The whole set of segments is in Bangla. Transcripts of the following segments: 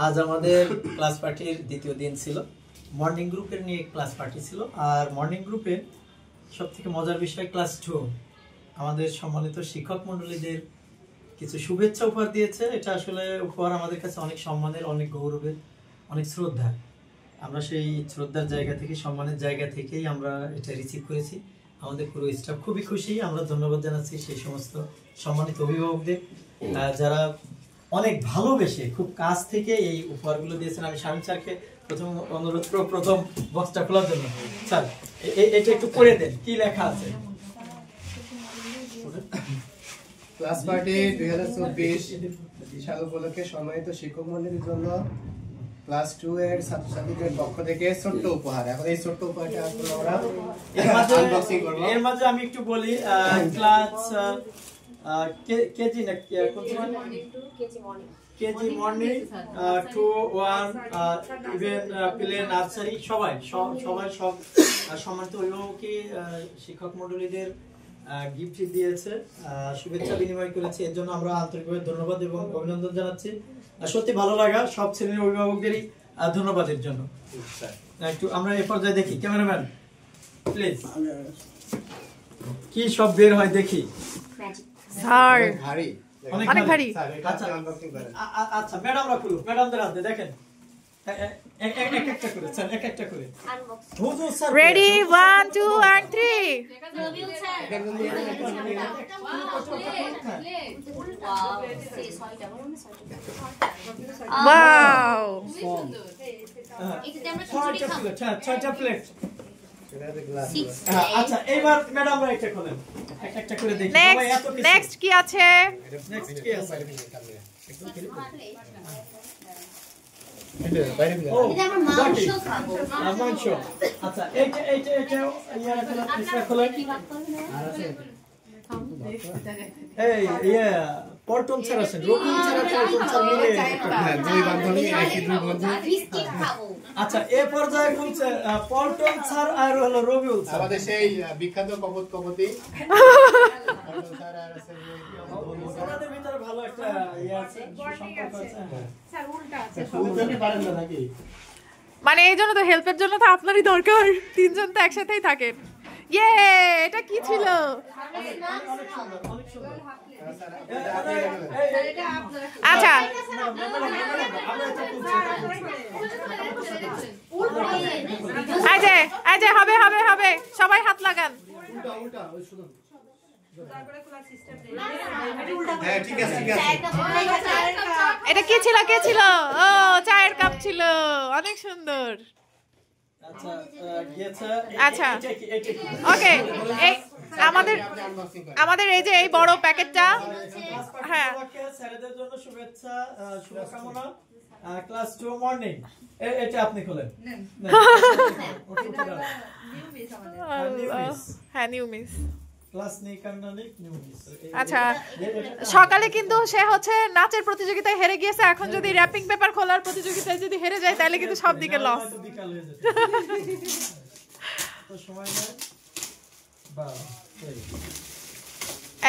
আজ আমাদের ক্লাস পার্টির দ্বিতীয় দিন ছিল। মর্নিং গ্রুপের নিয়ে ক্লাস পার্টি ছিল। আর মর্নিং গ্রুপের সবথেকে মজার বিষয় ক্লাস 2 আমাদের সম্মানিত শিক্ষক মণ্ডলীদের কিছু শুভেচ্ছা উপহার দিয়েছে। এটা আসলে উপহার আমাদের কাছে অনেক সম্মানের, অনেক গৌরবের, অনেক শ্রদ্ধা। আমরা সেই শ্রদ্ধার জায়গা থেকে, সম্মানের জায়গা থেকেই আমরা এটা রিসিভ করেছি। আমাদের পুরো স্টাফ খুবই খুশি। আমরা ধন্যবাদ জানাচ্ছি সেই সমস্ত সম্মানিত অভিভাবকদের যারা অনেক ভালোবেসে খুব কাছ থেকে এই উপহারগুলো দিয়েছেন। আমি শামীম স্যারকে প্রথম অনুরোধ করব প্রথম বক্সটা খোলার জন্য। স্যার এটা একটু পড়ে দেন, কি লেখা আছে। ক্লাস পার্টি 2024 সাল উপলক্ষে সম্মানিত শিক্ষক মণ্ডলীর জন্য ক্লাস 2 এর ছাত্রছাত্রীদের পক্ষ থেকে ছোট্ট উপহার। এখন এই ছোট্ট উপহারটা আসলে আমরা আনবক্সিং করব। এর মাঝে আমি একটু বলি, ক্লাস কেজি না KG morning 2 1 even play nursery সবাই সব সম্মানিত অভিভাবককে শিক্ষক মণ্ডলীদের গিফট দিয়েছে, শুভেচ্ছা বিনিময় করেছে। এর জন্য আমরা আন্তরিকভাবে ধন্যবাদ এবং অভিনন্দন জানাচ্ছি। সত্যি ভালো লাগা সব শ্রেণীর অভিভাবকদেরই ধন্যবাদের জন্য। একটু আমরা এই পর্যায়ে দেখি, ক্যামেরাম্যান প্লিজ কি সব বের হয় দেখি। স্যার ভারী, অনেক ভারী। আচ্ছা ম্যাডামরা খুলুন, ম্যাডামদের হাতে দেখেন একটা করে স্যার, একটা করে হুজুর স্যার রেডি 1 2 and 3 ওয়াও ছয়টা প্লেট। আচ্ছা এবার ম্যাডামরা একটা খোলেন, একটা করে দেখি সবাই এত কিছু। নেক্সট কি আছে? নেক্সট কি আছে? মাংস। আচ্ছা এইটা খোলেন। এই পল্টন স্যার আছেন, রবিন স্যার আর পল্টন স্যার মিলে দুই বান্ধবী একই দুই বন্ধু। আচ্ছা এ পর্যায়ে খুলছে পল্টন স্যার আর হলো রবিউল স্যার, আমাদের সেই বিখ্যাত কপতি পল্টন স্যার আর আছে ওনাদের ভিতরে ভালো একটা আছে, সম্পর্ক আছে। স্যার উল্টা আছে, উনি পারেন না নাকি? মানে এই জন্য তো হেল্পের জন্য তো আপনারই দরকার, তিনজন তো একসাথেই থাকেন। ইয়ে এটা কি ছিল? অনেক সুন্দর, অনেক সুন্দর। আচ্ছা এই যে হবে হবে হবে, সবাই হাত লাগান। উল্টা ওই শুনুন। হ্যাঁ ঠিক আছে ঠিক আছে। এটা কি ছিল? কে ছিল? ও চায়ের কাপ ছিল, অনেক সুন্দর। আচ্ছা ওকে, এই আমাদের এই যে এই বড় প্যাকেটটা, হ্যাঁ স্যারদের জন্য শুভেচ্ছা, শুভকামনা। ক্লাস 2 মর্নিং এটা আপনি খোলেন। হ্যাঁ নিউ মিস। আচ্ছা সকালে কিন্তু সে হচ্ছে নাচের প্রতিযোগিতায় হেরে গিয়েছে, এখন যদি র্যাপিং পেপার খোলার প্রতিযোগিতায় যদি হেরে যায় তাহলে কিন্তু সব দিকে লস।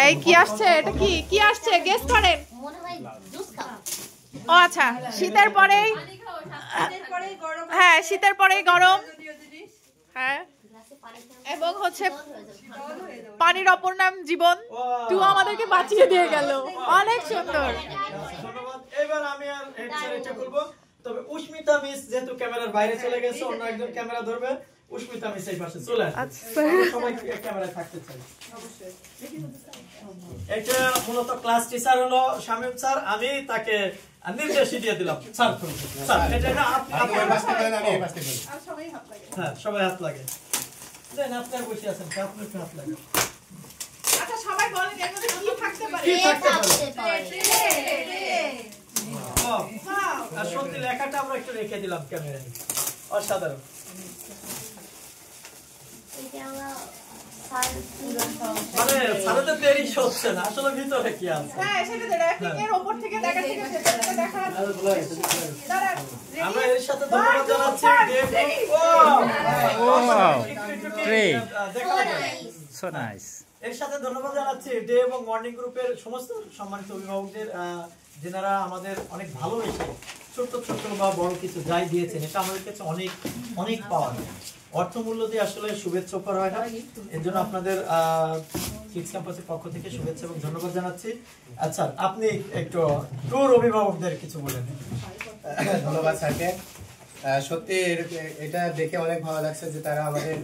এই কি আসছে? এটা কি আসছে? গেস করেন। ও আচ্ছা, শীতের পরেই, হ্যাঁ শীতের পরেই গরম, হ্যাঁ এবং হচ্ছে পানির অপর নাম জীবন। তুই আমাদেরকে বাঁচিয়ে দিয়ে গেল, অনেক সুন্দর। ধন্যবাদ। এবার আমি আর এটা বলবো, তবে উস্মিতা মিস যেহেতু ক্যামেরার বাইরে চলে গেছে, অন্য একজন ক্যামেরা ধরবে। উস্মিতা মিস এই পাশে চলে আসে, সবাই ক্যামেরায় থাকতে চাই অবশ্যই। এটা মূলত ক্লাস টিচার হলো শামীম স্যার, আমি তাকে নির্দেশ দিয়ে দিলাম স্যার স্যার এটা না আপনি পাশে করেন, আমি এই পাশে করি। আর সবাই হাত লাগে। হ্যাঁ সবাই হাত লাগে দেন। আপনার বসে আছেন, আপনি একটু হাত লাগে। আচ্ছা সবাই বলেন এর মধ্যে কি থাকতে পারে? কি থাকতে পারে? আর সত্যি লেখাটা আমরা একটু রেখে দিলাম ক্যামেরায়, অসাধারণ। মানে সারাতে দেরি হচ্ছে না, আসলে ভিতরে কি আছে। হ্যাঁ সেটা তো র্যাপিং এর উপর থেকে দেখা আমরা এর সাথে ধন্যবাদ জানাচ্ছি এর সাথে ধন্যবাদ জানাচ্ছি ডে এবং মর্নিং গ্রুপের সমস্ত সম্মানিত অভিভাবকদের, যেনারা আমাদের অনেক ভালোবেসে ছোট্ট ছোট বা বড় কিছু যাই দিয়েছেন এটা আমাদের কাছে অনেক অনেক পাওয়া যায়। অর্থমূল্য দিয়ে আসলে শুভেচ্ছা উপহার হয় না। এর জন্য আপনাদের কিডস ক্যাম্পাসের পক্ষ থেকে শুভেচ্ছা এবং ধন্যবাদ জানাচ্ছি। আচ্ছা, আপনি একটু ট্যুর অভিভাবকদের কিছু বলে দিন। ধন্যবাদ স্যারকে। সত্যি এটা দেখে অনেক ভালো লাগছে যে তারা আমাদের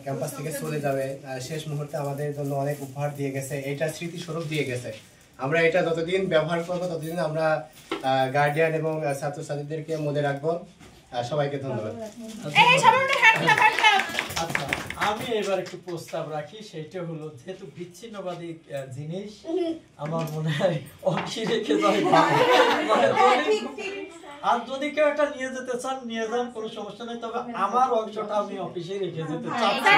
ক্যাম্পাস থেকে চলে যাবে, শেষ মুহূর্তে আমাদের জন্য অনেক উপহার দিয়ে গেছে, এটা স্মৃতিস্বরূপ দিয়ে গেছে। আমরা এটা যতদিন ব্যবহার করবো ততদিন আমরা গার্ডিয়ান এবং ছাত্রছাত্রীদেরকে মনে রাখবো। সবাইকে ধন্যবাদ। আচ্ছা, আমি এবার একটু প্রস্তাব রাখি, সেটা হলো যেহেতু বিচ্ছিন্নবাদী জিনিস আমার মনে হয় অংশী রেখে যায় আর যদি কেউ একটা নিয়ে যেতে চান নিয়ে যান, কোনো সমস্যা নেই, তবে আমার অংশটা আমি অফিসে রেখে যেতে চাচ্ছি।